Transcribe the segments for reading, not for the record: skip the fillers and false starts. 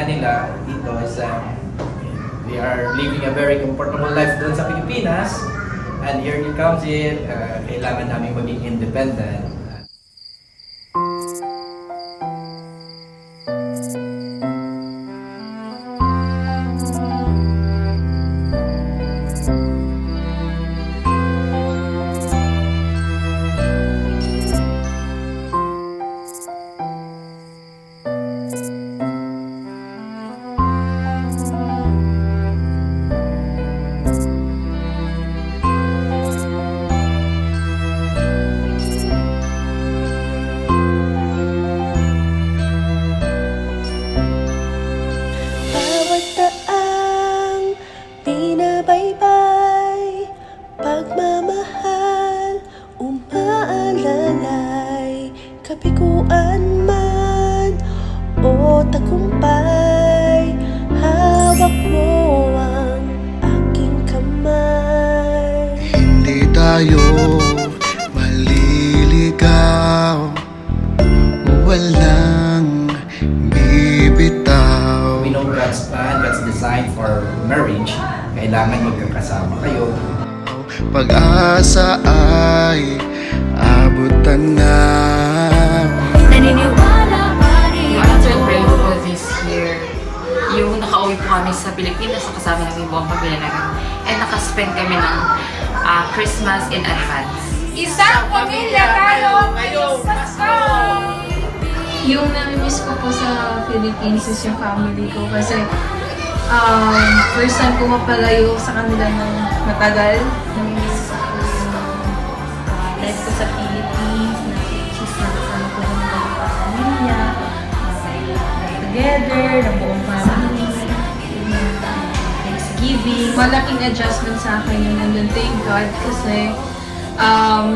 nila dito is they are living a very comfortable life doon sa Pilipinas. And here it comes in, kailangan namin maging independent. Pagmamahal, umaalalay, kabiguan man o tagumpay, hawak mo ang aking kamay. Hindi tayo maliligaw, walang bibitaw. We know God's plan, God's design for marriage. Kailangan magkakasama kayo. Pag-asa ay abutan na. Naniniwala pa rin. After praying for this year, yung nakauwi po kami sa Pilipinas, kasama namin buong pamilya namin. And nakaspend kami ng Christmas in advance. Isang pamilya tayo ngayong Pasko! Yung nami-miss ko po sa Philippines is yung family ko kasi first time ko mapalayo sa kanila ng matagal. Nami-miss ko yung life ko sa Philippines, nakikisama ko ng mga pamilya, together, ng buong family, Thanksgiving. Malaking adjustment sa akin yung nandun, thank God, kasi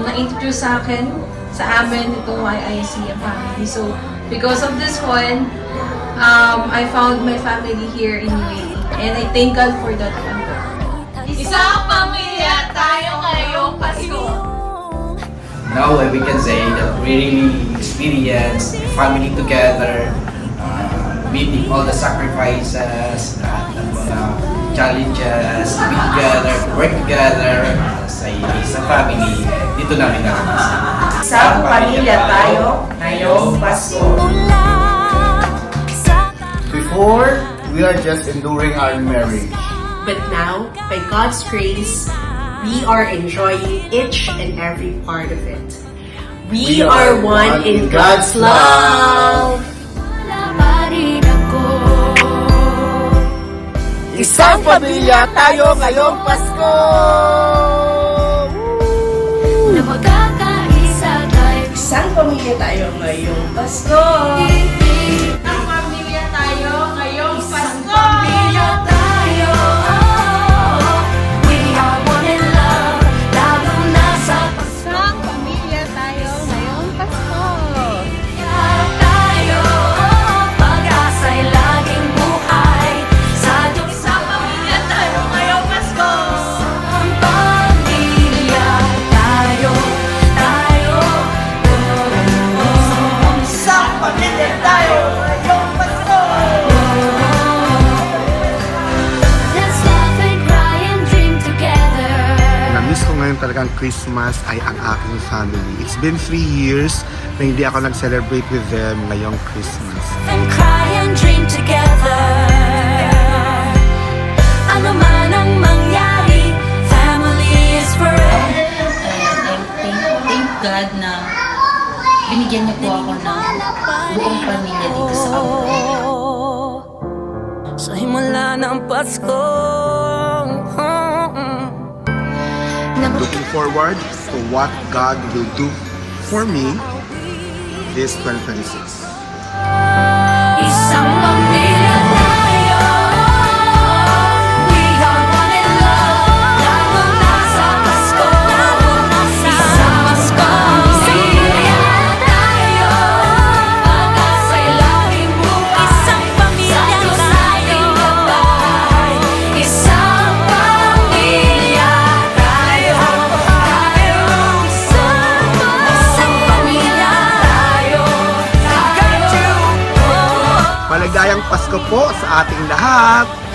na-introduce sa akin, sa amin, itong YIC family. So, because of this one, I found my family here in UAE. And I thank God for that one. Isang pamilya tayo ngayong Pasko! Now we can say that we really experience family together, meeting all the sacrifices, ng mga challenges, to be together, to work together sa family. Dito namin naranasan. Isang pamilya tayo ngayong Pasko! Before, we are just enduring our marriage. But now, by God's grace, we are enjoying each and every part of it. We are one in God's love. Isang pamilya tayo ngayong Pasko! Isang pamilya tayo ngayong Pasko! Isang pamilya tayo ngayong Pasko! Isang pamilya tayo ngayong Pasko! Isang pamilya tayo ngayong Pasko! Isang pamilya tayo ngayong Pasko! Na-miss ko ngayon talagang Christmas ay ang aking family. It's been 3 years na hindi ako nag-celebrate with them ngayong Christmas. And cry and dream together. Ano man ang mangyari, family is forever. And thank God na binigyan niyo po ako ng buong pamilya dito sa abroad. Sa himala ng Pasko. Looking forward to what God will do for me this 2026. Isang pamilya tayo. We are one in love. Lalo na sa Pasko. Isang pamilya tayo. Pag-asa'y laging buhay. Isang pamilya tayo. Isang pamilya tayo. Isang pamilya tayo. Maligayang Pasko po sa ating lahat!